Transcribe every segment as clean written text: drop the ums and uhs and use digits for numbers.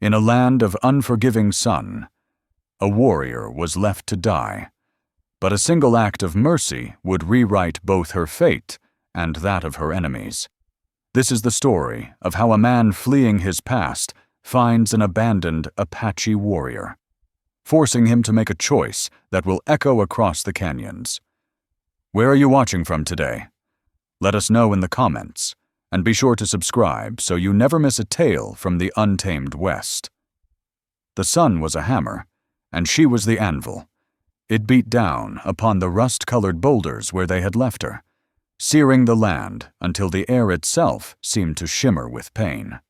In a land of unforgiving sun, a warrior was left to die, but a single act of mercy would rewrite both her fate and that of her enemies. This is the story of how a man fleeing his past finds an abandoned Apache warrior, forcing him to make a choice that will echo across the canyons. Where are you watching from today? Let us know in the comments, and be sure to subscribe so you never miss a tale from the Untamed West. The sun was a hammer, and she was the anvil. It beat down upon the rust-colored boulders where they had left her, searing the land until the air itself seemed to shimmer with pain.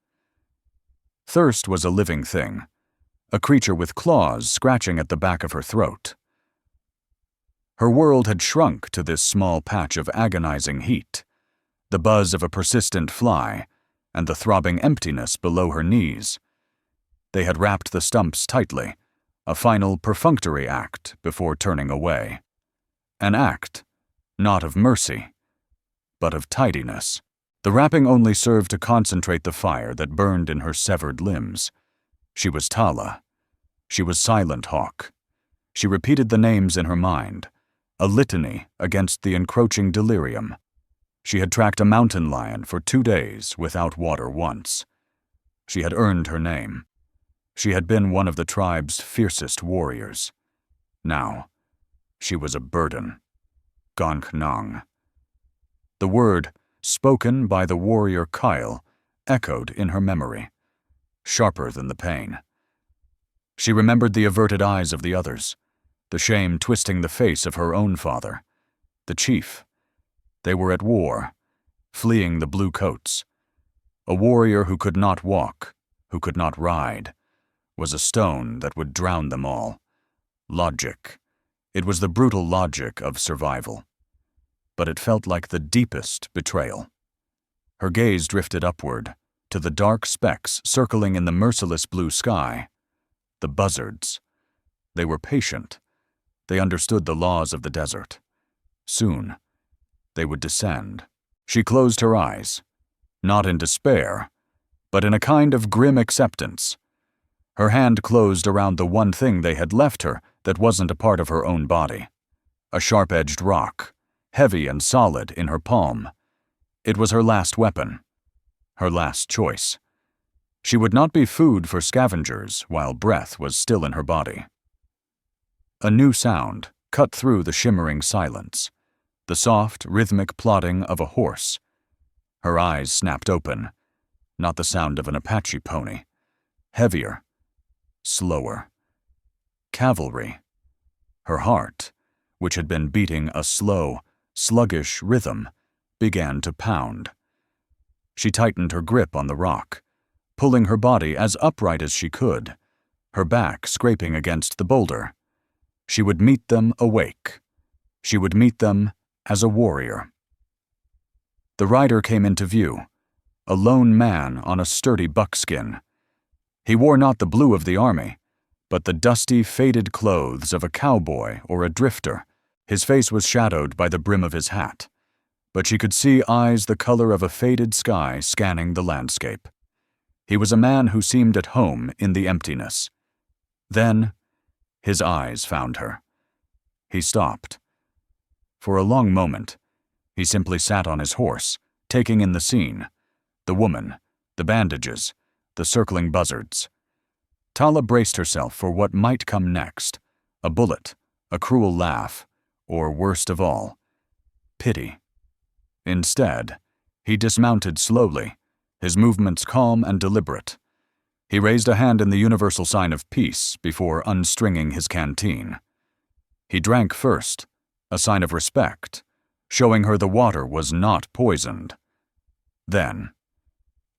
Thirst was a living thing, a creature with claws scratching at the back of her throat. Her world had shrunk to this small patch of agonizing heat, the buzz of a persistent fly, and the throbbing emptiness below her knees. They had wrapped the stumps tightly, a final perfunctory act before turning away. An act, not of mercy, but of tidiness. The wrapping only served to concentrate the fire that burned in her severed limbs. She was Tala. She was Silent Hawk. She repeated the names in her mind, a litany against the encroaching delirium. She had tracked a mountain lion for 2 days without water once. She had earned her name. She had been one of the tribe's fiercest warriors. Now, she was a burden. Gonknong. The word, spoken by the warrior Kyle, echoed in her memory, sharper than the pain. She remembered the averted eyes of the others, the shame twisting the face of her own father, the chief. They were at war, fleeing the blue coats. A warrior who could not walk, who could not ride, was a stone that would drown them all. Logic. It was the brutal logic of survival. But it felt like the deepest betrayal. Her gaze drifted upward, to the dark specks circling in the merciless blue sky. The buzzards. They were patient. They understood the laws of the desert. Soon, they would descend. She closed her eyes, not in despair, but in a kind of grim acceptance. Her hand closed around the one thing they had left her that wasn't a part of her own body. A sharp-edged rock, heavy and solid in her palm. It was her last weapon, her last choice. She would not be food for scavengers while breath was still in her body. A new sound cut through the shimmering silence, the soft, rhythmic plodding of a horse. Her eyes snapped open, not the sound of an Apache pony. Heavier, slower. Cavalry. Her heart, which had been beating a slow, sluggish rhythm, began to pound. She tightened her grip on the rock, pulling her body as upright as she could, her back scraping against the boulder. She would meet them awake. She would meet them as a warrior. The rider came into view, a lone man on a sturdy buckskin. He wore not the blue of the army, but the dusty, faded clothes of a cowboy or a drifter. His face was shadowed by the brim of his hat, but she could see eyes the color of a faded sky scanning the landscape. He was a man who seemed at home in the emptiness. Then, his eyes found her. He stopped. For a long moment, he simply sat on his horse, taking in the scene, the woman, the bandages, the circling buzzards. Tala braced herself for what might come next, a bullet, a cruel laugh, or worst of all, pity. Instead, he dismounted slowly, his movements calm and deliberate. He raised a hand in the universal sign of peace before unstringing his canteen. He drank first, a sign of respect, showing her the water was not poisoned. Then,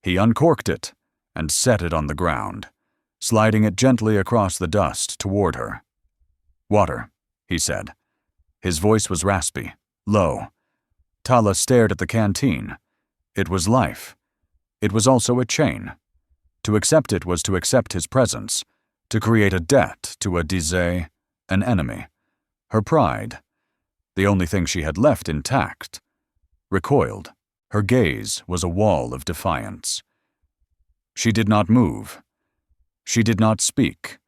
he uncorked it and set it on the ground, sliding it gently across the dust toward her. "Water," he said. His voice was raspy, low. Tala stared at the canteen. It was life. It was also a chain. To accept it was to accept his presence, to create a debt to a disay, an enemy. Her pride, the only thing she had left intact, recoiled. Her gaze was a wall of defiance. She did not move. She did not speak.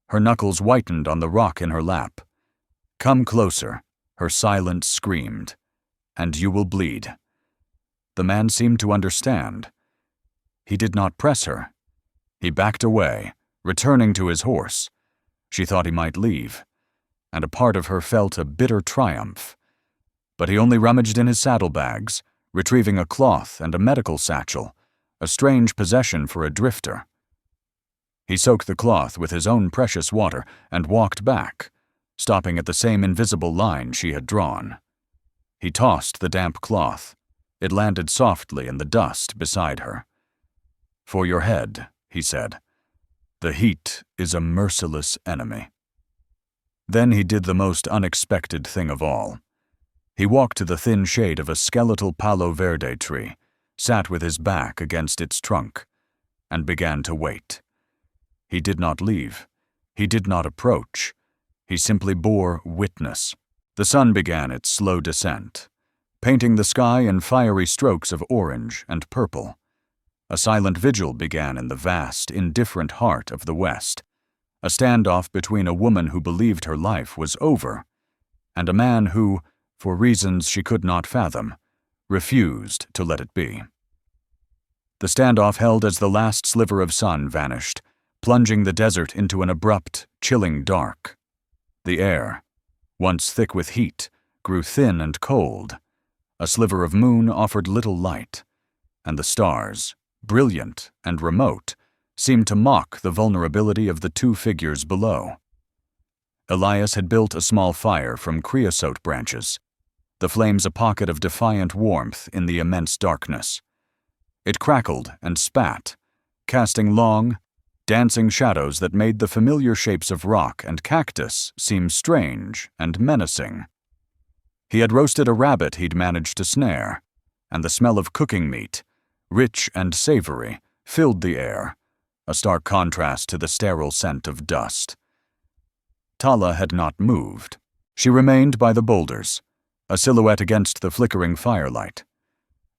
Her knuckles whitened on the rock in her lap. "Come closer," her silence screamed, "and you will bleed." The man seemed to understand. He did not press her. He backed away, returning to his horse. She thought he might leave, and a part of her felt a bitter triumph. But he only rummaged in his saddlebags, retrieving a cloth and a medical satchel, a strange possession for a drifter. He soaked the cloth with his own precious water and walked back, stopping at the same invisible line she had drawn. He tossed the damp cloth. It landed softly in the dust beside her. "For your head," he said. "The heat is a merciless enemy." Then he did the most unexpected thing of all. He walked to the thin shade of a skeletal palo verde tree, sat with his back against its trunk, and began to wait. He did not leave. He did not approach. He simply bore witness. The sun began its slow descent, painting the sky in fiery strokes of orange and purple. A silent vigil began in the vast, indifferent heart of the West, a standoff between a woman who believed her life was over and a man who, for reasons she could not fathom, refused to let it be. The standoff held as the last sliver of sun vanished, plunging the desert into an abrupt, chilling dark. The air, once thick with heat, grew thin and cold. A sliver of moon offered little light, and the stars, brilliant and remote, seemed to mock the vulnerability of the two figures below. Elias had built a small fire from creosote branches, the flames a pocket of defiant warmth in the immense darkness. It crackled and spat, casting long, dancing shadows that made the familiar shapes of rock and cactus seem strange and menacing. He had roasted a rabbit he'd managed to snare, and the smell of cooking meat, rich and savory, filled the air, a stark contrast to the sterile scent of dust. Tala had not moved. She remained by the boulders, a silhouette against the flickering firelight.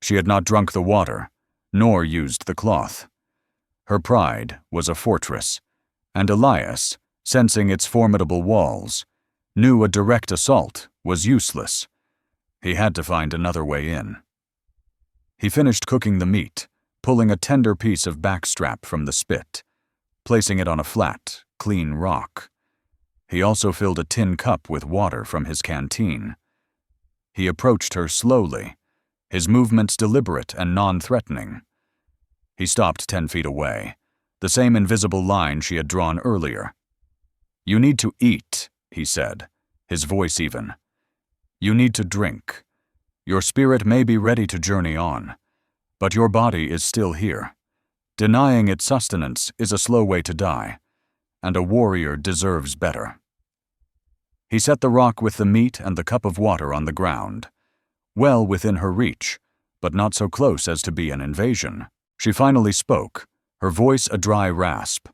She had not drunk the water, nor used the cloth. Her pride was a fortress, and Elias, sensing its formidable walls, knew a direct assault was useless. He had to find another way in. He finished cooking the meat, pulling a tender piece of backstrap from the spit, placing it on a flat, clean rock. He also filled a tin cup with water from his canteen. He approached her slowly, his movements deliberate and non-threatening. He stopped 10 feet away, the same invisible line she had drawn earlier. "You need to eat," he said, his voice even. "You need to drink. Your spirit may be ready to journey on, but your body is still here. Denying its sustenance is a slow way to die, and a warrior deserves better." He set the rock with the meat and the cup of water on the ground, well within her reach, but not so close as to be an invasion. She finally spoke, her voice a dry rasp,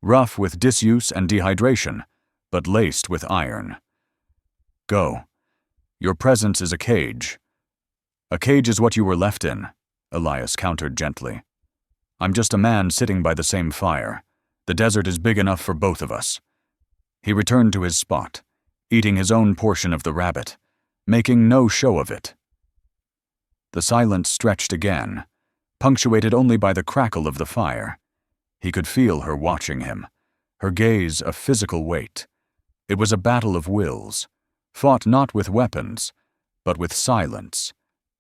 rough with disuse and dehydration, but laced with iron. "Go. Your presence is a cage." "A cage is what you were left in," Elias countered gently. "I'm just a man sitting by the same fire. The desert is big enough for both of us." He returned to his spot, eating his own portion of the rabbit, making no show of it. The silence stretched again, punctuated only by the crackle of the fire. He could feel her watching him, her gaze a physical weight. It was a battle of wills, fought not with weapons, but with silence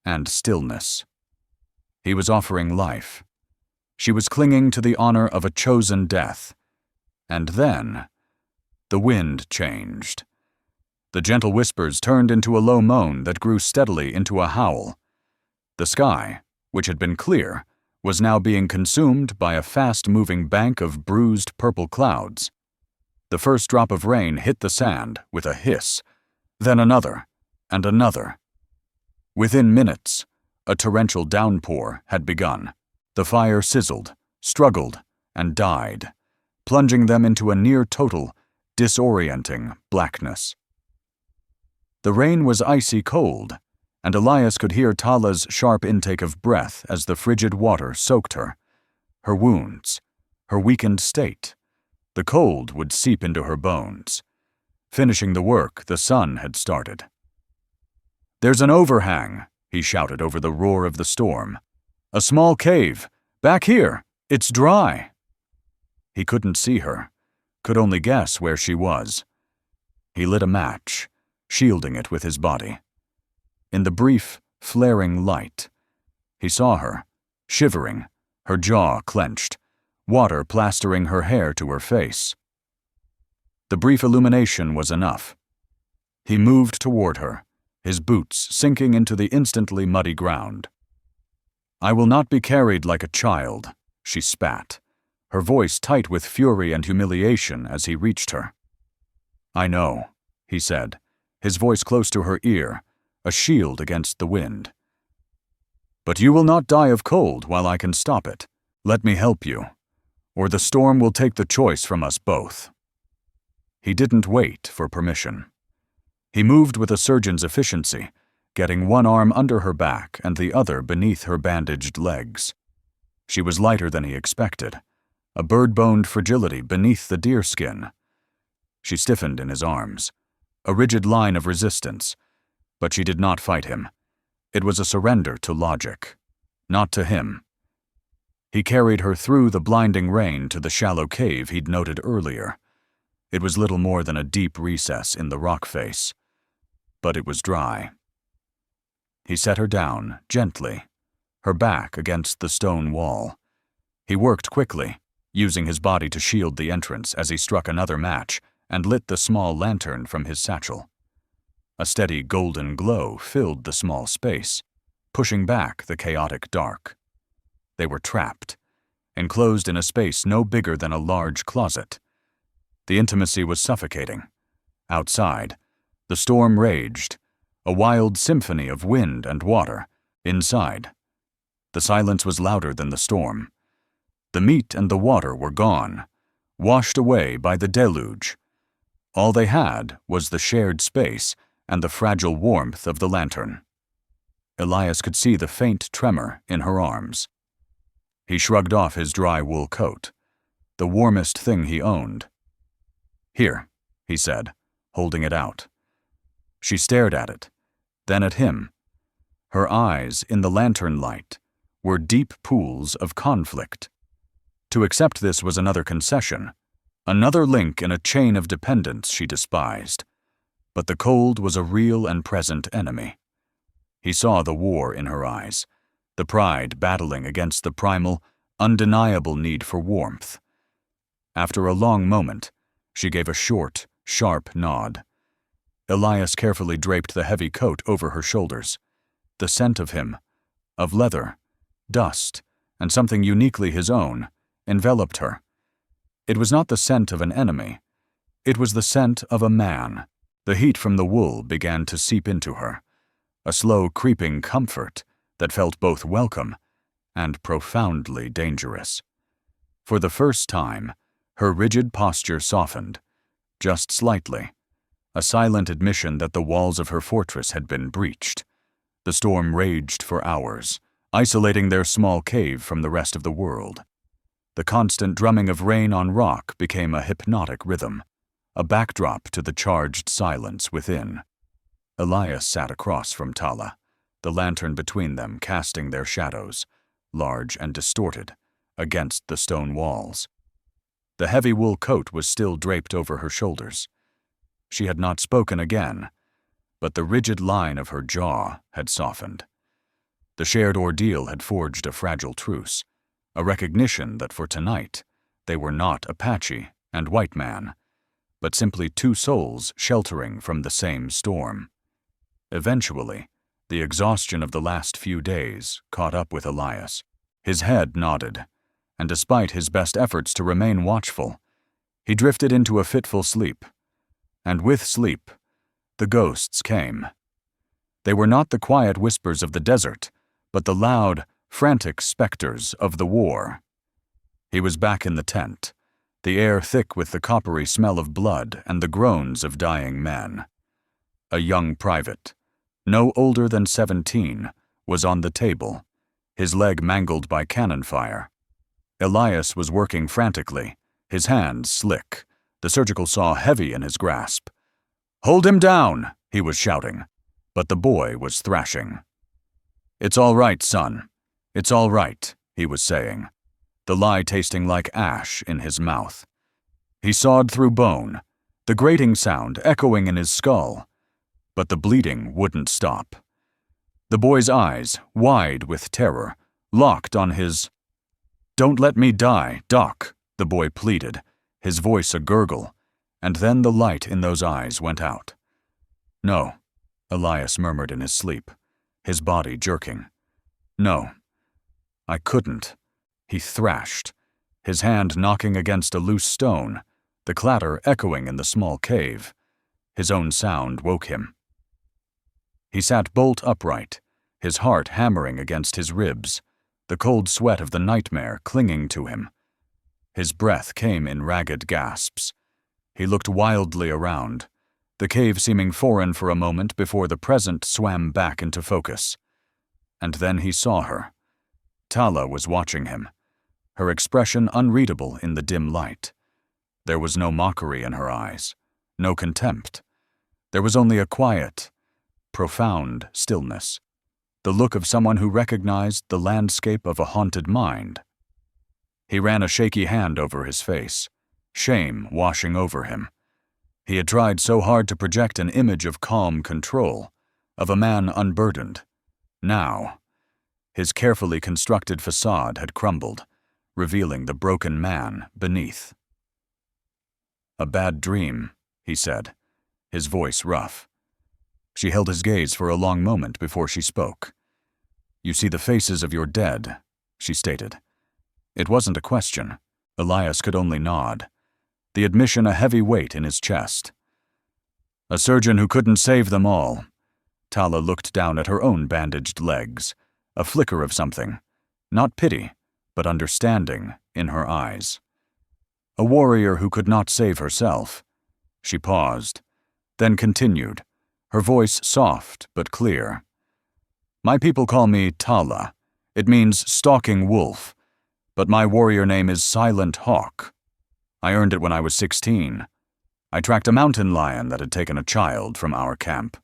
and stillness. He was offering life. She was clinging to the honor of a chosen death. And then, the wind changed. The gentle whispers turned into a low moan that grew steadily into a howl. The sky, which had been clear, was now being consumed by a fast-moving bank of bruised purple clouds. The first drop of rain hit the sand with a hiss, then another, and another. Within minutes, a torrential downpour had begun. The fire sizzled, struggled, and died, plunging them into a near-total, disorienting blackness. The rain was icy cold, and Elias could hear Tala's sharp intake of breath as the frigid water soaked her, her wounds, her weakened state, The cold would seep into her bones. Finishing the work the sun had started. "There's an overhang," he shouted over the roar of the storm. "A small cave. Back here. It's dry." He couldn't see her, could only guess where she was. He lit a match, shielding it with his body. In the brief, flaring light, he saw her, shivering, her jaw clenched, water plastering her hair to her face. The brief illumination was enough. He moved toward her, his boots sinking into the instantly muddy ground. "I will not be carried like a child," she spat, her voice tight with fury and humiliation as he reached her. "I know," he said, his voice close to her ear, a shield against the wind. "But you will not die of cold while I can stop it. Let me help you, or the storm will take the choice from us both." He didn't wait for permission. He moved with a surgeon's efficiency, getting one arm under her back and the other beneath her bandaged legs. She was lighter than he expected, a bird-boned fragility beneath the deerskin. She stiffened in his arms, a rigid line of resistance, but she did not fight him. It was a surrender to logic, not to him. He carried her through the blinding rain to the shallow cave he'd noted earlier. It was little more than a deep recess in the rock face, but it was dry. He set her down, gently, her back against the stone wall. He worked quickly, using his body to shield the entrance as he struck another match and lit the small lantern from his satchel. A steady golden glow filled the small space, pushing back the chaotic dark. They were trapped, enclosed in a space no bigger than a large closet. The intimacy was suffocating. Outside, the storm raged, a wild symphony of wind and water. Inside, the silence was louder than the storm. The meat and the water were gone, washed away by the deluge. All they had was the shared space and the fragile warmth of the lantern. Elias could see the faint tremor in her arms. He shrugged off his dry wool coat, the warmest thing he owned. "Here," he said, holding it out. She stared at it, then at him. Her eyes, in the lantern light, were deep pools of conflict. To accept this was another concession, another link in a chain of dependence she despised. But the cold was a real and present enemy. He saw the war in her eyes, the pride battling against the primal, undeniable need for warmth. After a long moment, she gave a short, sharp nod. Elias carefully draped the heavy coat over her shoulders. The scent of him, of leather, dust, and something uniquely his own, enveloped her. It was not the scent of an enemy. It was the scent of a man. The heat from the wool began to seep into her, a slow creeping comfort that felt both welcome and profoundly dangerous. For the first time, her rigid posture softened, just slightly, a silent admission that the walls of her fortress had been breached. The storm raged for hours, isolating their small cave from the rest of the world. The constant drumming of rain on rock became a hypnotic rhythm, a backdrop to the charged silence within. Elias sat across from Tala, the lantern between them casting their shadows, large and distorted, against the stone walls. The heavy wool coat was still draped over her shoulders. She had not spoken again, but the rigid line of her jaw had softened. The shared ordeal had forged a fragile truce, a recognition that for tonight they were not Apache and white man, but simply two souls sheltering from the same storm. Eventually, the exhaustion of the last few days caught up with Elias. His head nodded, and despite his best efforts to remain watchful, he drifted into a fitful sleep. And with sleep, the ghosts came. They were not the quiet whispers of the desert, but the loud, frantic specters of the war. He was back in the tent, the air thick with the coppery smell of blood and the groans of dying men. A young private, no older than 17, was on the table, his leg mangled by cannon fire. Elias was working frantically, his hands slick, the surgical saw heavy in his grasp. "Hold him down!" he was shouting, but the boy was thrashing. "It's all right, son. It's all right," he was saying, the lie tasting like ash in his mouth. He sawed through bone, the grating sound echoing in his skull, but the bleeding wouldn't stop. The boy's eyes, wide with terror, locked on his. "Don't let me die, Doc," the boy pleaded, his voice a gurgle, and then the light in those eyes went out. "No," Elias murmured in his sleep, his body jerking. "No, I couldn't." He thrashed, his hand knocking against a loose stone, the clatter echoing in the small cave. His own sound woke him. He sat bolt upright, his heart hammering against his ribs, the cold sweat of the nightmare clinging to him. His breath came in ragged gasps. He looked wildly around, the cave seeming foreign for a moment before the present swam back into focus. And then he saw her. Tala was watching him, her expression unreadable in the dim light. There was no mockery in her eyes, no contempt. There was only a quiet, profound stillness, the look of someone who recognized the landscape of a haunted mind. He ran a shaky hand over his face, shame washing over him. He had tried so hard to project an image of calm control, of a man unburdened. Now, his carefully constructed facade had crumbled, revealing the broken man beneath. "A bad dream," he said, his voice rough. She held his gaze for a long moment before she spoke. "You see the faces of your dead," she stated. It wasn't a question. Elias could only nod, the admission a heavy weight in his chest. "A surgeon who couldn't save them all." Tala looked down at her own bandaged legs, a flicker of something, not pity, but understanding, in her eyes. "A warrior who could not save herself." She paused, then continued, her voice soft but clear. "My people call me Tala. It means stalking wolf, but my warrior name is Silent Hawk. I earned it when I was 16. I tracked a mountain lion that had taken a child from our camp.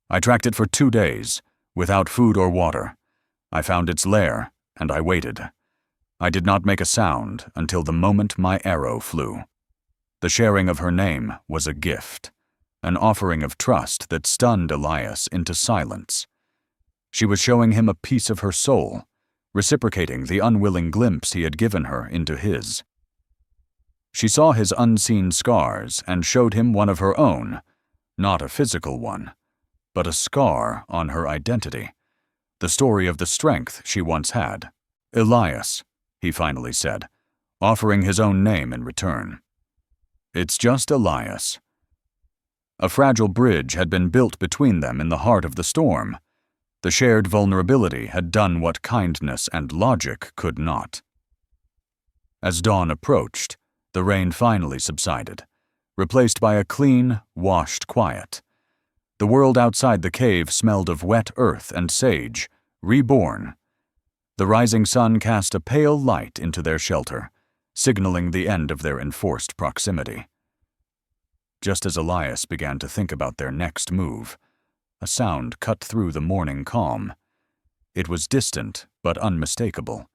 I tracked it for 2 days, without food or water. I found its lair, and I waited. I did not make a sound until the moment my arrow flew. The sharing of her name was a gift, an offering of trust that stunned Elias into silence. She was showing him a piece of her soul, reciprocating the unwilling glimpse he had given her into his. She saw his unseen scars and showed him one of her own, not a physical one, but a scar on her identity, the story of the strength she once had. "Elias," he finally said, offering his own name in return. "It's just Elias." A fragile bridge had been built between them in the heart of the storm. The shared vulnerability had done what kindness and logic could not. As dawn approached, the rain finally subsided, replaced by a clean, washed quiet. The world outside the cave smelled of wet earth and sage, reborn. The rising sun cast a pale light into their shelter, signaling the end of their enforced proximity. Just as Elias began to think about their next move, a sound cut through the morning calm. It was distant but unmistakable,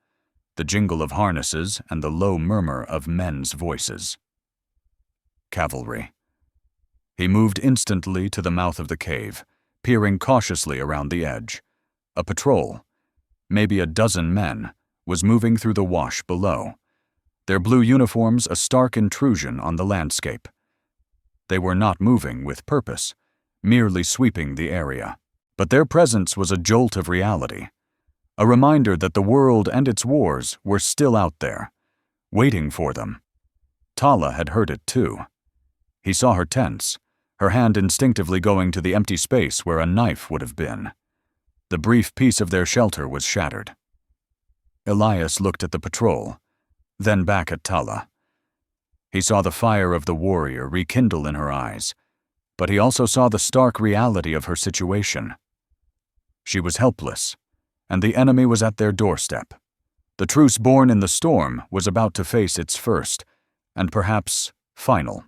the jingle of harnesses and the low murmur of men's voices. Cavalry. He moved instantly to the mouth of the cave, peering cautiously around the edge. A patrol, maybe a dozen men, was moving through the wash below, their blue uniforms a stark intrusion on the landscape. They were not moving with purpose, merely sweeping the area. But their presence was a jolt of reality, a reminder that the world and its wars were still out there, waiting for them. Tala had heard it too. He saw her tense, her hand instinctively going to the empty space where a knife would have been. The brief peace of their shelter was shattered. Elias looked at the patrol, then back at Tala. He saw the fire of the warrior rekindle in her eyes, but he also saw the stark reality of her situation. She was helpless, and the enemy was at their doorstep. The truce born in the storm was about to face its first, and perhaps final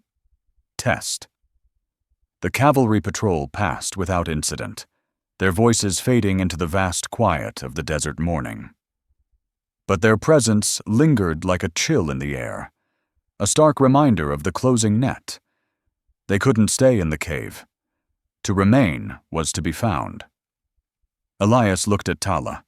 test. The cavalry patrol passed without incident, their voices fading into the vast quiet of the desert morning. But their presence lingered like a chill in the air, a stark reminder of the closing net. They couldn't stay in the cave. To remain was to be found. Elias looked at Tala,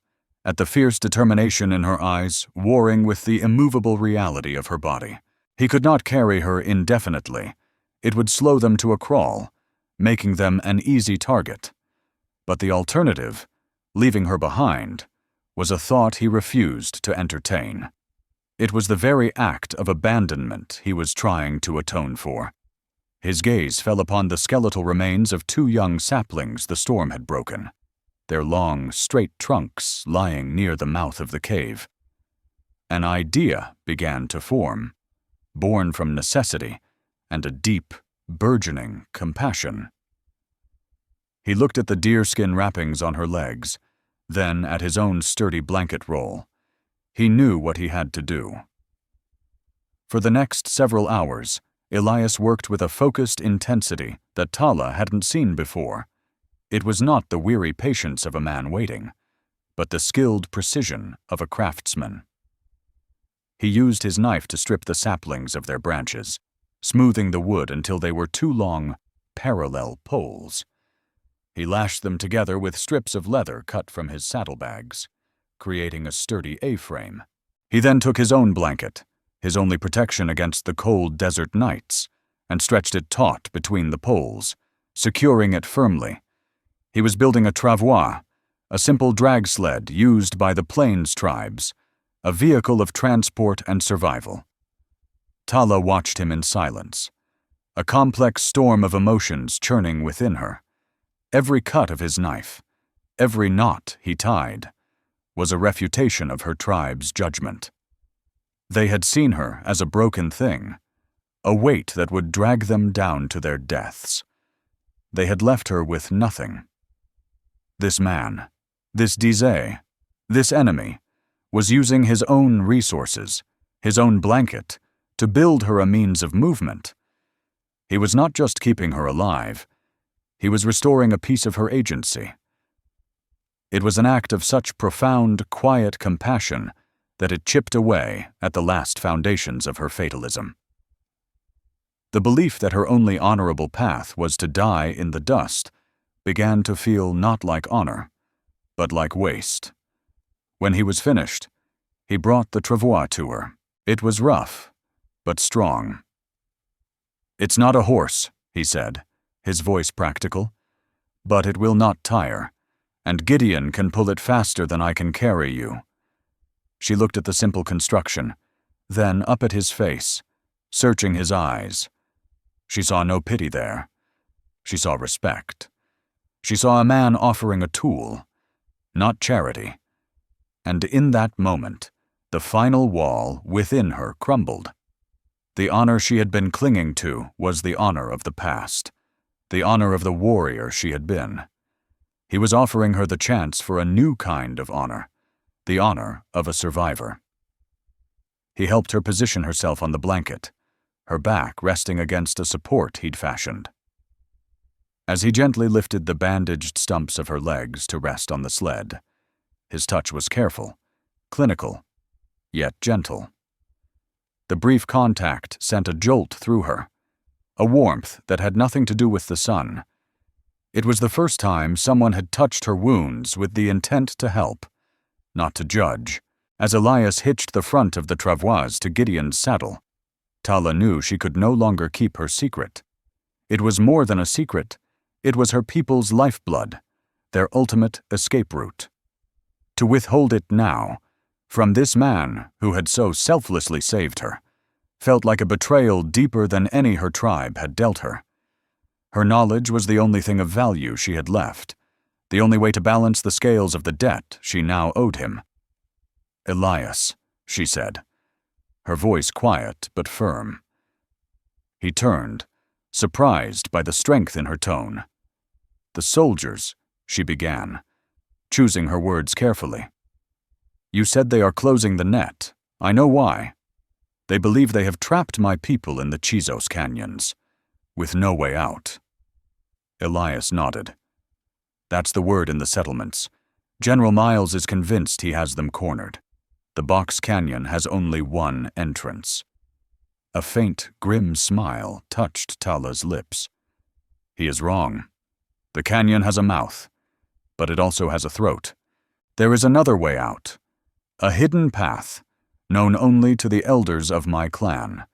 at the fierce determination in her eyes warring with the immovable reality of her body. He could not carry her indefinitely. It would slow them to a crawl, making them an easy target. But the alternative, leaving her behind, was a thought he refused to entertain. It was the very act of abandonment he was trying to atone for. His gaze fell upon the skeletal remains of 2 young saplings the storm had broken, their long, straight trunks lying near the mouth of the cave. An idea began to form, born from necessity and a deep, burgeoning compassion. He looked at the deerskin wrappings on her legs, then at his own sturdy blanket roll. He knew what he had to do. For the next several hours, Elias worked with a focused intensity that Tala hadn't seen before. It was not the weary patience of a man waiting, but the skilled precision of a craftsman. He used his knife to strip the saplings of their branches, smoothing the wood until they were 2 long, parallel poles. He lashed them together with strips of leather cut from his saddlebags, creating a sturdy A-frame. He then took his own blanket, his only protection against the cold desert nights, and stretched it taut between the poles, securing it firmly. He was building a travois, a simple drag sled used by the Plains tribes, a vehicle of transport and survival. Tala watched him in silence, a complex storm of emotions churning within her. Every cut of his knife, every knot he tied, was a refutation of her tribe's judgment. They had seen her as a broken thing, a weight that would drag them down to their deaths. They had left her with nothing. This man, this Dizé, this enemy, was using his own resources, his own blanket, to build her a means of movement. He was not just keeping her alive, he was restoring a piece of her agency. It was an act of such profound, quiet compassion that it chipped away at the last foundations of her fatalism. The belief that her only honorable path was to die in the dust began to feel not like honor, but like waste. When he was finished, he brought the travois to her. It was rough, but strong. "It's not a horse," he said, his voice practical, "but it will not tire, and Gideon can pull it faster than I can carry you." She looked at the simple construction, then up at his face, searching his eyes. She saw no pity there. She saw respect. She saw a man offering a tool, not charity. And in that moment, the final wall within her crumbled. The honor she had been clinging to was the honor of the past, the honor of the warrior she had been. He was offering her the chance for a new kind of honor, the honor of a survivor. He helped her position herself on the blanket, her back resting against a support he'd fashioned. As he gently lifted the bandaged stumps of her legs to rest on the sled, his touch was careful, clinical, yet gentle. The brief contact sent a jolt through her, a warmth that had nothing to do with the sun. It was the first time someone had touched her wounds with the intent to help, not to judge. As Elias hitched the front of the travois to Gideon's saddle, Tala knew she could no longer keep her secret. It was more than a secret. It was her people's lifeblood, their ultimate escape route. To withhold it now, from this man who had so selflessly saved her, felt like a betrayal deeper than any her tribe had dealt her. Her knowledge was the only thing of value she had left, the only way to balance the scales of the debt she now owed him. "Elias," she said, her voice quiet but firm. He turned, surprised by the strength in her tone. "The soldiers," she began, choosing her words carefully. "You said they are closing the net. I know why." They believe they have trapped my people in the Chizos canyons, with no way out." Elias nodded. "That's the word in the settlements. General Miles is convinced he has them cornered. The Box Canyon has only one entrance." A faint, grim smile touched Tala's lips. "He is wrong. The canyon has a mouth, but it also has a throat. There is another way out, a hidden path, known only to the elders of my clan.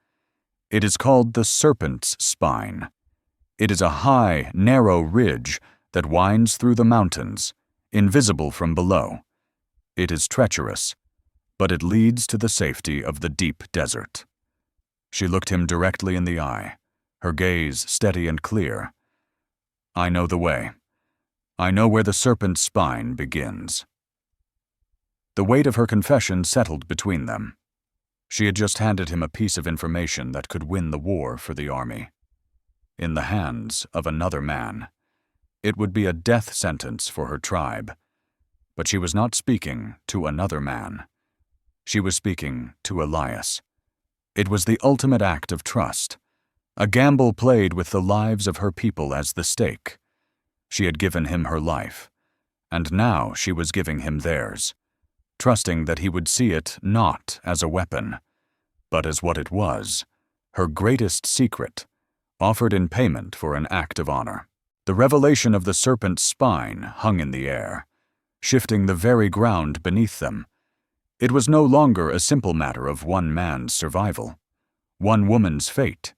It is called the Serpent's Spine. It is a high, narrow ridge that winds through the mountains, invisible from below. It is treacherous, but it leads to the safety of the deep desert." She looked him directly in the eye, her gaze steady and clear. "I know the way. I know where the serpent's spine begins." The weight of her confession settled between them. She had just handed him a piece of information that could win the war for the army. In the hands of another man, it would be a death sentence for her tribe. But she was not speaking to another man. She was speaking to Elias. It was the ultimate act of trust, a gamble played with the lives of her people as the stake. She had given him her life, and now she was giving him theirs, trusting that he would see it not as a weapon, but as what it was, her greatest secret, offered in payment for an act of honor. The revelation of the serpent's spine hung in the air, shifting the very ground beneath them. It was no longer a simple matter of one man's survival, one woman's fate.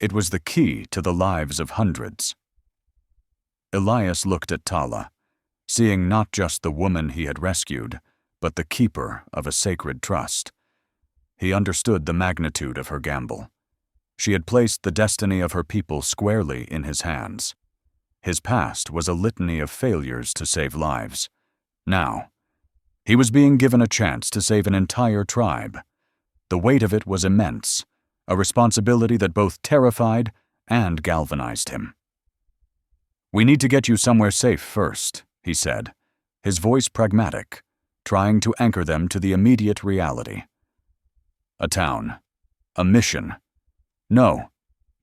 It was the key to the lives of hundreds. Elias looked at Tala, seeing not just the woman he had rescued, but the keeper of a sacred trust. He understood the magnitude of her gamble. She had placed the destiny of her people squarely in his hands. His past was a litany of failures to save lives. Now, he was being given a chance to save an entire tribe. The weight of it was immense, a responsibility that both terrified and galvanized him. "We need to get you somewhere safe first," he said, his voice pragmatic, trying to anchor them to the immediate reality. "A town. A mission." "No,"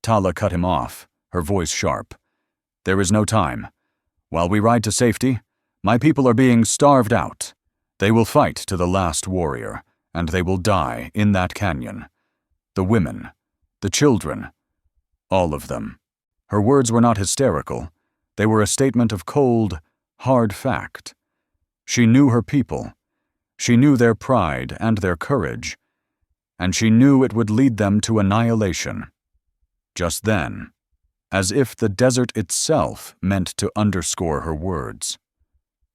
Tala cut him off, her voice sharp. "There is no time. While we ride to safety, my people are being starved out. They will fight to the last warrior, and they will die in that canyon. The women, the children, all of them." Her words were not hysterical. They were a statement of cold, hard fact. She knew her people. She knew their pride and their courage. And she knew it would lead them to annihilation. Just then, as if the desert itself meant to underscore her words,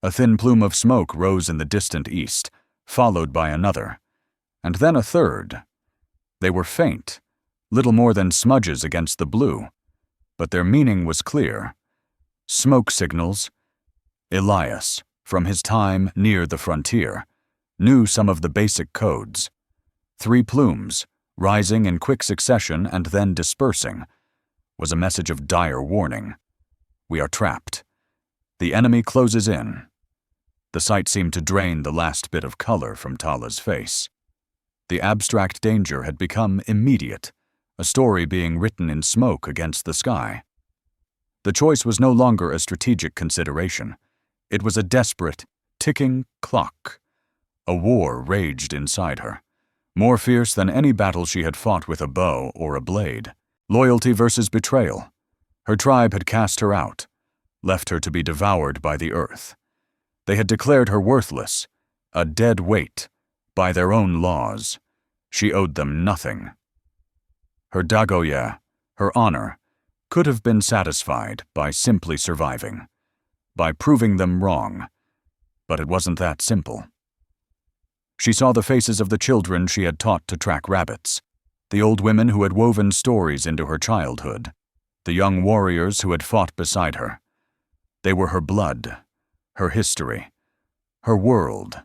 a thin plume of smoke rose in the distant east, followed by another, and then a third. They were faint, little more than smudges against the blue, but their meaning was clear. Smoke signals. Elias, from his time near the frontier, knew some of the basic codes. 3 plumes, rising in quick succession and then dispersing, was a message of dire warning. We are trapped. The enemy closes in. The sight seemed to drain the last bit of color from Tala's face. The abstract danger had become immediate, a story being written in smoke against the sky. The choice was no longer a strategic consideration. It was a desperate, ticking clock. A war raged inside her, more fierce than any battle she had fought with a bow or a blade. Loyalty versus betrayal. Her tribe had cast her out, left her to be devoured by the earth. They had declared her worthless, a dead weight, by their own laws. She owed them nothing. Her dagoye, her honor, could have been satisfied by simply surviving, by proving them wrong, but it wasn't that simple. She saw the faces of the children she had taught to track rabbits, the old women who had woven stories into her childhood, the young warriors who had fought beside her. They were her blood, her history, her world.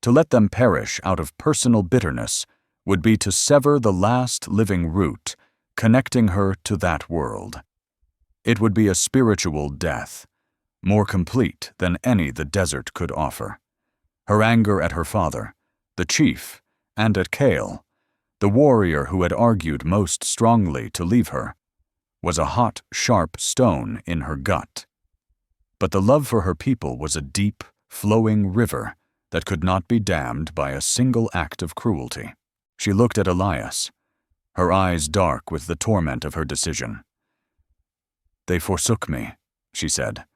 To let them perish out of personal bitterness would be to sever the last living root connecting her to that world. It would be a spiritual death, more complete than any the desert could offer. Her anger at her father, the chief, and at Kale, The warrior who had argued most strongly to leave her was a hot, sharp stone in her gut. But the love for her people was a deep, flowing river that could not be dammed by a single act of cruelty. She looked at Elias, her eyes dark with the torment of her decision. "They forsook me," she said,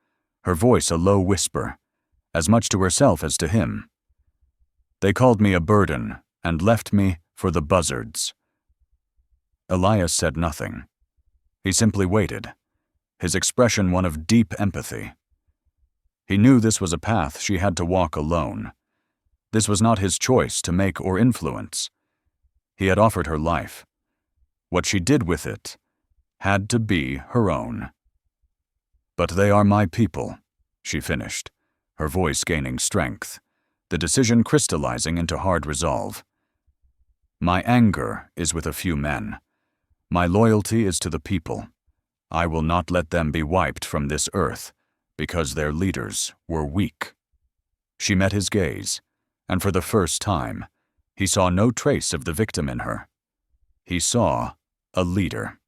her voice a low whisper, as much to herself as to him. "They called me a burden and left me for the buzzards." Elias said nothing. He simply waited, his expression one of deep empathy. He knew this was a path she had to walk alone. This was not his choice to make or influence. He had offered her life. What she did with it had to be her own. "But they are my people," she finished, her voice gaining strength, the decision crystallizing into hard resolve. "My anger is with a few men. My loyalty is to the people. I will not let them be wiped from this earth because their leaders were weak." She met his gaze, and for the first time, he saw no trace of the victim in her. He saw a leader.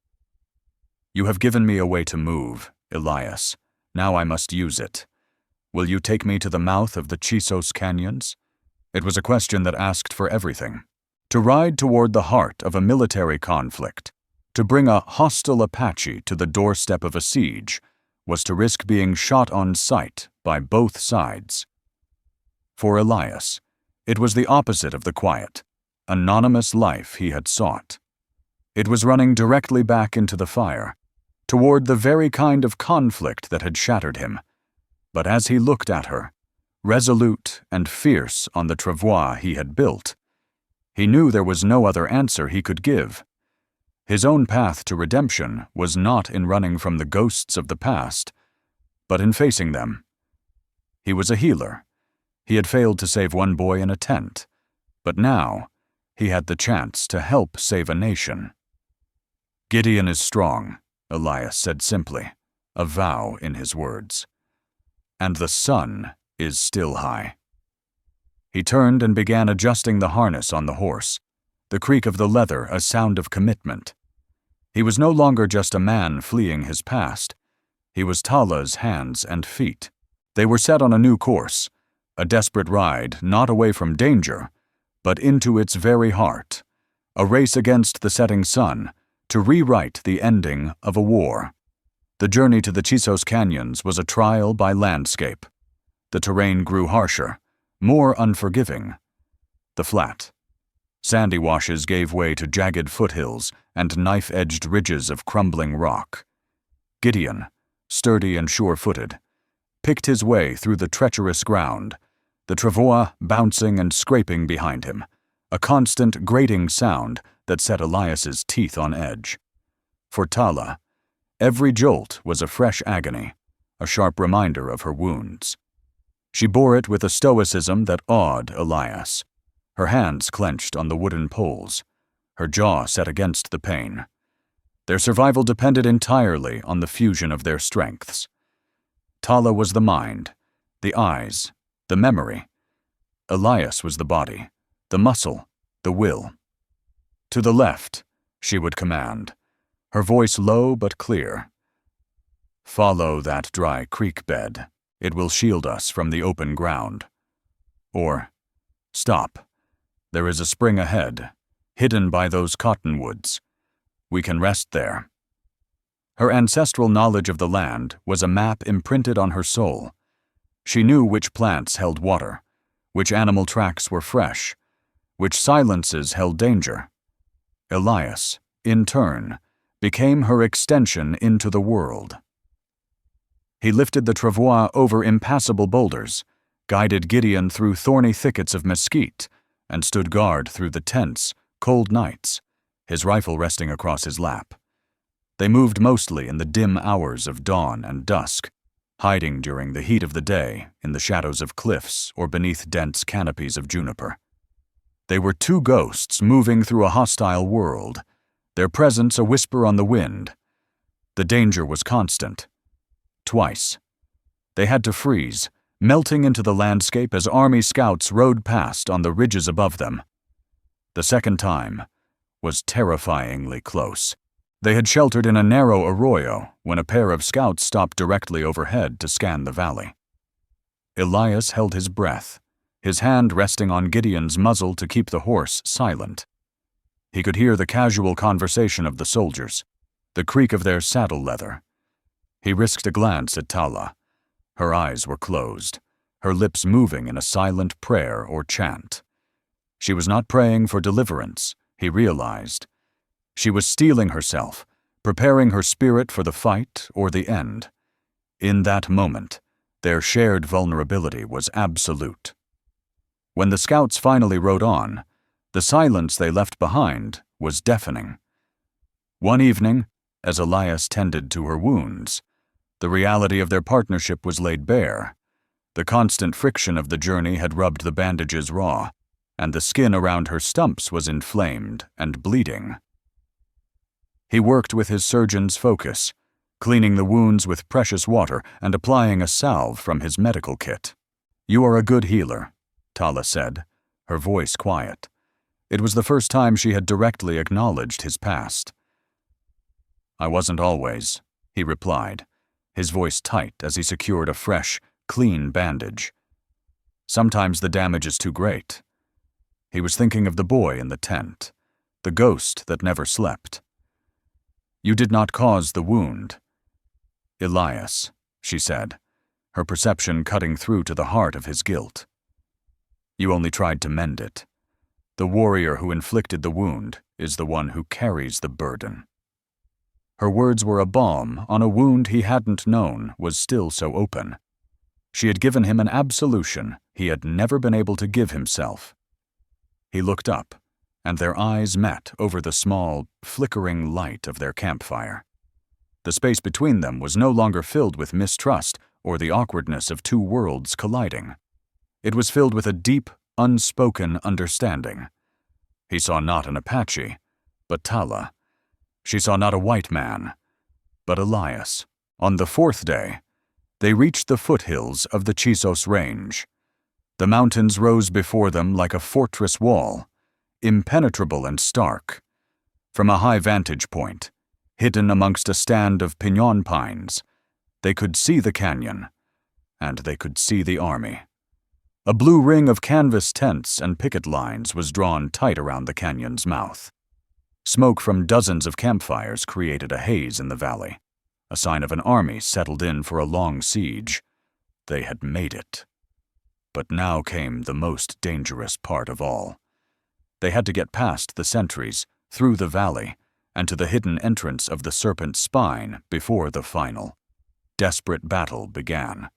"You have given me a way to move, Elias. Now I must use it. Will you take me to the mouth of the Chisos Canyons?" It was a question that asked for everything. To ride toward the heart of a military conflict, to bring a hostile Apache to the doorstep of a siege, was to risk being shot on sight by both sides. For Elias, it was the opposite of the quiet, anonymous life he had sought. It was running directly back into the fire, toward the very kind of conflict that had shattered him. But as he looked at her, resolute and fierce on the travois he had built, he knew there was no other answer he could give. His own path to redemption was not in running from the ghosts of the past, but in facing them. He was a healer. He had failed to save one boy in a tent, but now he had the chance to help save a nation. "Gideon is strong," Elias said simply, a vow in his words. "And the sun is still high." He turned and began adjusting the harness on the horse, the creak of the leather a sound of commitment. He was no longer just a man fleeing his past. He was Tala's hands and feet. They were set on a new course, a desperate ride not away from danger, but into its very heart, a race against the setting sun to rewrite the ending of a war. The journey to the Chisos Canyons was a trial by landscape. The terrain grew harsher, more unforgiving. The flat, sandy washes gave way to jagged foothills and knife-edged ridges of crumbling rock. Gideon, sturdy and sure-footed, picked his way through the treacherous ground, the travois bouncing and scraping behind him, a constant grating sound that set Elias's teeth on edge. For Tala, every jolt was a fresh agony, a sharp reminder of her wounds. She bore it with a stoicism that awed Elias, her hands clenched on the wooden poles, her jaw set against the pain. Their survival depended entirely on the fusion of their strengths. Tala was the mind, the eyes, the memory. Elias was the body, the muscle, the will. "To the left," she would command, her voice low but clear. "Follow that dry creek bed. It will shield us from the open ground." Or, "Stop. There is a spring ahead, hidden by those cottonwoods. We can rest there." Her ancestral knowledge of the land was a map imprinted on her soul. She knew which plants held water, which animal tracks were fresh, which silences held danger. Elias, in turn, became her extension into the world. He lifted the travois over impassable boulders, guided Gideon through thorny thickets of mesquite, and stood guard through the tense, cold nights, his rifle resting across his lap. They moved mostly in the dim hours of dawn and dusk, hiding during the heat of the day in the shadows of cliffs or beneath dense canopies of juniper. They were two ghosts moving through a hostile world, their presence a whisper on the wind. The danger was constant. Twice. They had to freeze, melting into the landscape as army scouts rode past on the ridges above them. The second time, was terrifyingly close. They had sheltered in a narrow arroyo when a pair of scouts stopped directly overhead to scan the valley. Elias held his breath, his hand resting on Gideon's muzzle to keep the horse silent. He could hear the casual conversation of the soldiers, the creak of their saddle leather. He risked a glance at Tala. Her eyes were closed, her lips moving in a silent prayer or chant. She was not praying for deliverance, he realized. She was steeling herself, preparing her spirit for the fight or the end. In that moment, their shared vulnerability was absolute. When the scouts finally rode on, the silence they left behind was deafening. One evening, as Elias tended to her wounds, the reality of their partnership was laid bare. The constant friction of the journey had rubbed the bandages raw, and the skin around her stumps was inflamed and bleeding. He worked with his surgeon's focus, cleaning the wounds with precious water and applying a salve from his medical kit. "You are a good healer," Tala said, her voice quiet. It was the first time she had directly acknowledged his past. "I wasn't always," he replied, his voice tight as he secured a fresh, clean bandage. "Sometimes the damage is too great." He was thinking of the boy in the tent, the ghost that never slept. "You did not cause the wound." "Elias," she said, her perception cutting through to the heart of his guilt. "You only tried to mend it. The warrior who inflicted the wound is the one who carries the burden." Her words were a balm on a wound he hadn't known was still so open. She had given him an absolution he had never been able to give himself. He looked up, and their eyes met over the small, flickering light of their campfire. The space between them was no longer filled with mistrust or the awkwardness of two worlds colliding. It was filled with a deep, unspoken understanding. He saw not an Apache, but Tala. She saw not a white man, but Elias. On the fourth day, they reached the foothills of the Chisos Range. The mountains rose before them like a fortress wall, impenetrable and stark. From a high vantage point, hidden amongst a stand of piñon pines, they could see the canyon, and they could see the army. A blue ring of canvas tents and picket lines was drawn tight around the canyon's mouth. Smoke from dozens of campfires created a haze in the valley, a sign of an army settled in for a long siege. They had made it. But now came the most dangerous part of all. They had to get past the sentries, through the valley, and to the hidden entrance of the Serpent's Spine before the final, desperate battle began.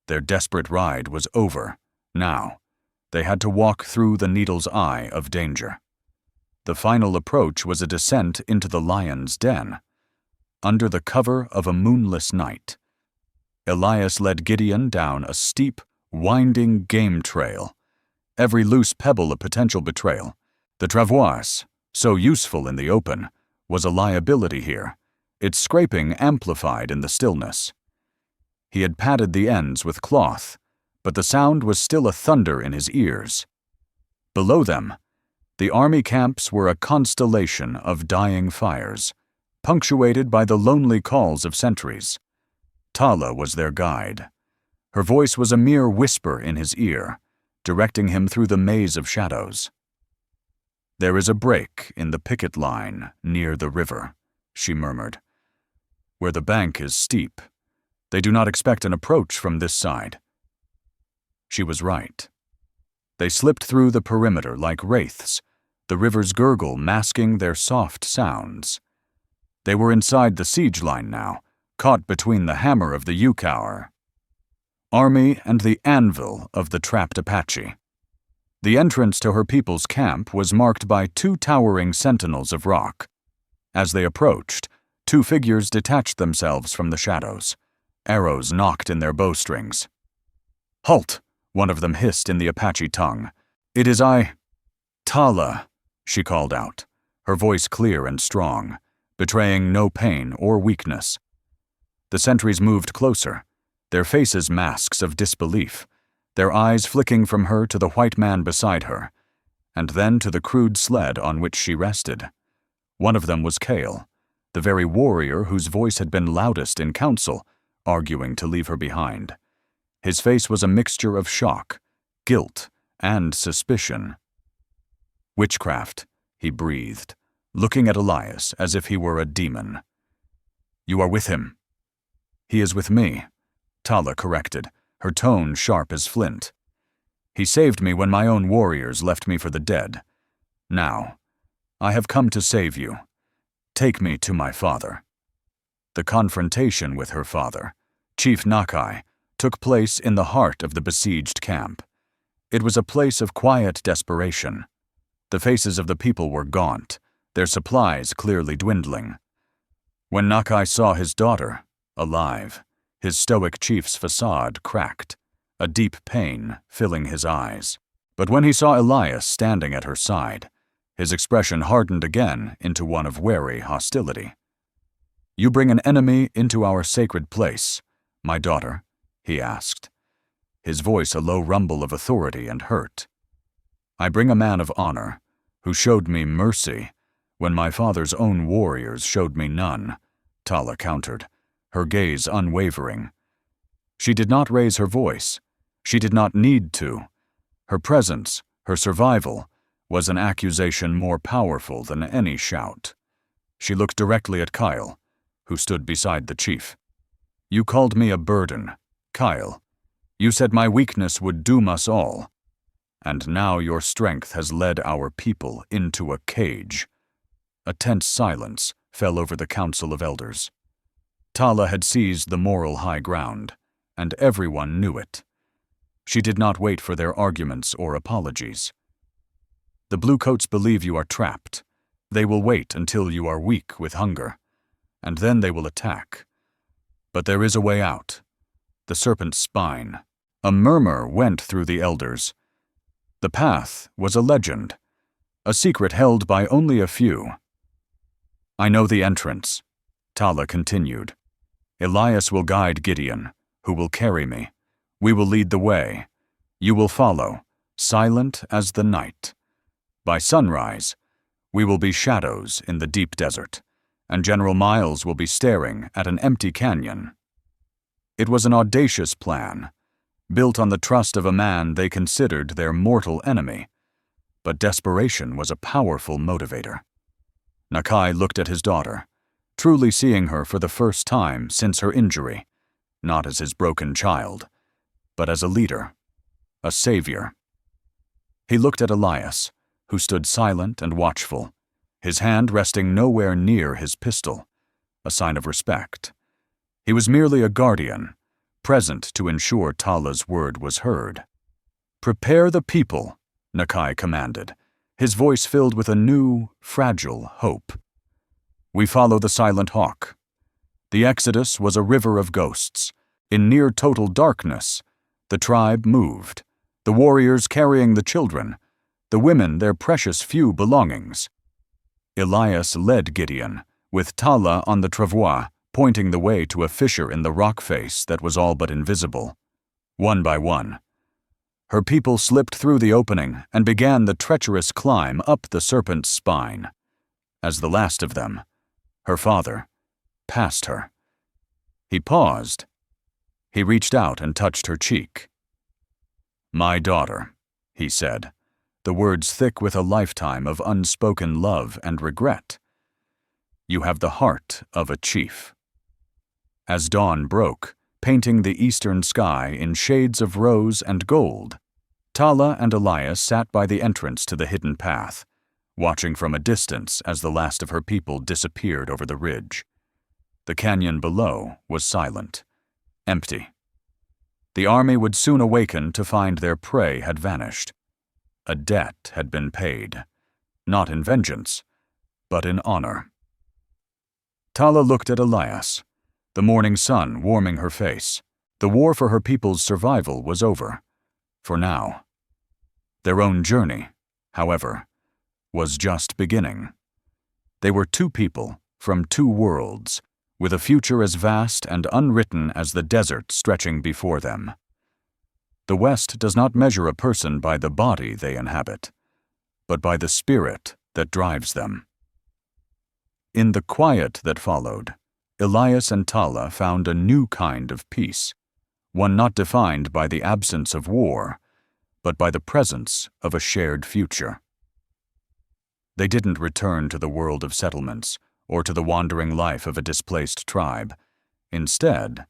Their desperate ride was over. Now, they had to walk through the needle's eye of danger. The final approach was a descent into the lion's den. Under the cover of a moonless night, Elias led Gideon down a steep, winding game trail, every loose pebble a potential betrayal. The travois, so useful in the open, was a liability here, its scraping amplified in the stillness. He had padded the ends with cloth, but the sound was still a thunder in his ears. Below them, the army camps were a constellation of dying fires, punctuated by the lonely calls of sentries. Tala was their guide. Her voice was a mere whisper in his ear, directing him through the maze of shadows. "There is a break in the picket line near the river," she murmured, "where the bank is steep. They do not expect an approach from this side." She was right. They slipped through the perimeter like wraiths, the river's gurgle masking their soft sounds. They were inside the siege line now, caught between the hammer of the Yukaur army and the anvil of the trapped Apache. The entrance to her people's camp was marked by two towering sentinels of rock. As they approached, two figures detached themselves from the shadows. Arrows knocked in their bowstrings. "Halt!" one of them hissed in the Apache tongue. "It is I." "Tala," she called out, her voice clear and strong, betraying no pain or weakness. The sentries moved closer, their faces masks of disbelief, their eyes flicking from her to the white man beside her, and then to the crude sled on which she rested. One of them was Cale, the very warrior whose voice had been loudest in council, arguing to leave her behind. His face was a mixture of shock, guilt, and suspicion. "Witchcraft," he breathed, looking at Elias as if he were a demon. "You are with him." "He is with me," Tala corrected, her tone sharp as flint. "He saved me when my own warriors left me for the dead. Now, I have come to save you. Take me to my father." The confrontation with her father, Chief Nakai, took place in the heart of the besieged camp. It was a place of quiet desperation. The faces of the people were gaunt, their supplies clearly dwindling. When Nakai saw his daughter, alive, his stoic chief's facade cracked, a deep pain filling his eyes. But when he saw Elias standing at her side, his expression hardened again into one of wary hostility. "You bring an enemy into our sacred place, my daughter?" he asked, his voice a low rumble of authority and hurt. "I bring a man of honor, who showed me mercy when my father's own warriors showed me none," Tala countered, her gaze unwavering. She did not raise her voice. She did not need to. Her presence, her survival, was an accusation more powerful than any shout. She looked directly at Kyle, who stood beside the chief. "You called me a burden, Kyle. You said my weakness would doom us all. And now your strength has led our people into a cage." A tense silence fell over the council of elders. Tala had seized the moral high ground, and everyone knew it. She did not wait for their arguments or apologies. "The bluecoats believe you are trapped. They will wait until you are weak with hunger, and then they will attack. But there is a way out. The serpent's spine." A murmur went through the elders. The path was a legend, a secret held by only a few. "I know the entrance," Tala continued. "Elias will guide Gideon, who will carry me. We will lead the way. You will follow, silent as the night. By sunrise, we will be shadows in the deep desert, and General Miles will be staring at an empty canyon." It was an audacious plan, built on the trust of a man they considered their mortal enemy. But desperation was a powerful motivator. Nakai looked at his daughter, truly seeing her for the first time since her injury, not as his broken child, but as a leader, a savior. He looked at Elias, who stood silent and watchful, his hand resting nowhere near his pistol, a sign of respect. He was merely a guardian, present to ensure Tala's word was heard. "Prepare the people," Nakai commanded, his voice filled with a new, fragile hope. "We follow the silent hawk." The exodus was a river of ghosts. In near total darkness, the tribe moved, the warriors carrying the children, the women their precious few belongings. Elias led Gideon, with Tala on the travois, pointing the way to a fissure in the rock face that was all but invisible. One by one, her people slipped through the opening and began the treacherous climb up the serpent's spine. As the last of them, her father, passed her. He paused. He reached out and touched her cheek. "My daughter," he said, the words thick with a lifetime of unspoken love and regret. "You have the heart of a chief." As dawn broke, painting the eastern sky in shades of rose and gold, Tala and Elias sat by the entrance to the hidden path, watching from a distance as the last of her people disappeared over the ridge. The canyon below was silent, empty. The army would soon awaken to find their prey had vanished. A debt had been paid, not in vengeance, but in honor. Tala looked at Elias, the morning sun warming her face. The war for her people's survival was over, for now. Their own journey, however, was just beginning. They were two people from two worlds, with a future as vast and unwritten as the desert stretching before them. The West does not measure a person by the body they inhabit, but by the spirit that drives them. In the quiet that followed, Elias and Tala found a new kind of peace, one not defined by the absence of war, but by the presence of a shared future. They didn't return to the world of settlements or to the wandering life of a displaced tribe. Instead,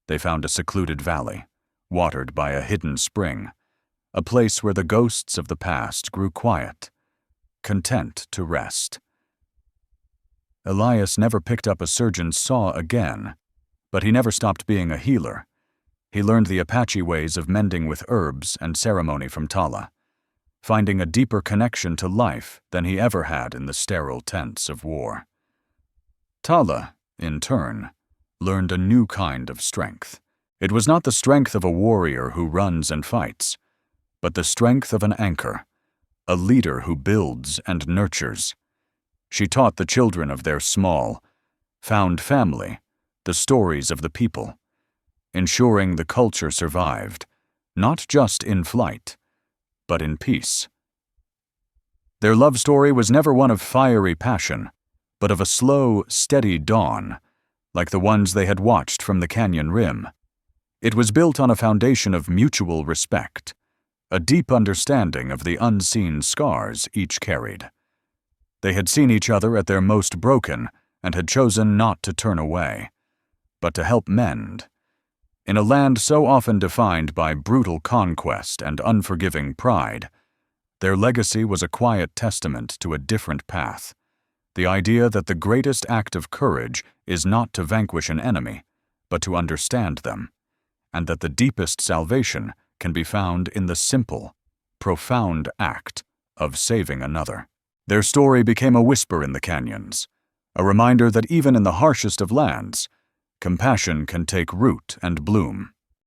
they found a secluded valley, watered by a hidden spring, a place where the ghosts of the past grew quiet, content to rest. Elias never picked up a surgeon's saw again, but he never stopped being a healer. He learned the Apache ways of mending with herbs and ceremony from Tala, finding a deeper connection to life than he ever had in the sterile tents of war. Tala, in turn, learned a new kind of strength. It was not the strength of a warrior who runs and fights, but the strength of an anchor, a leader who builds and nurtures. She taught the children of their small, found family, the stories of the people, ensuring the culture survived, not just in flight, but in peace. Their love story was never one of fiery passion, but of a slow, steady dawn, like the ones they had watched from the canyon rim. It was built on a foundation of mutual respect, a deep understanding of the unseen scars each carried. They had seen each other at their most broken and had chosen not to turn away, but to help mend. In a land so often defined by brutal conquest and unforgiving pride, their legacy was a quiet testament to a different path, the idea that the greatest act of courage is not to vanquish an enemy, but to understand them, and that the deepest salvation can be found in the simple, profound act of saving another. Their story became a whisper in the canyons, a reminder that even in the harshest of lands, compassion can take root and bloom.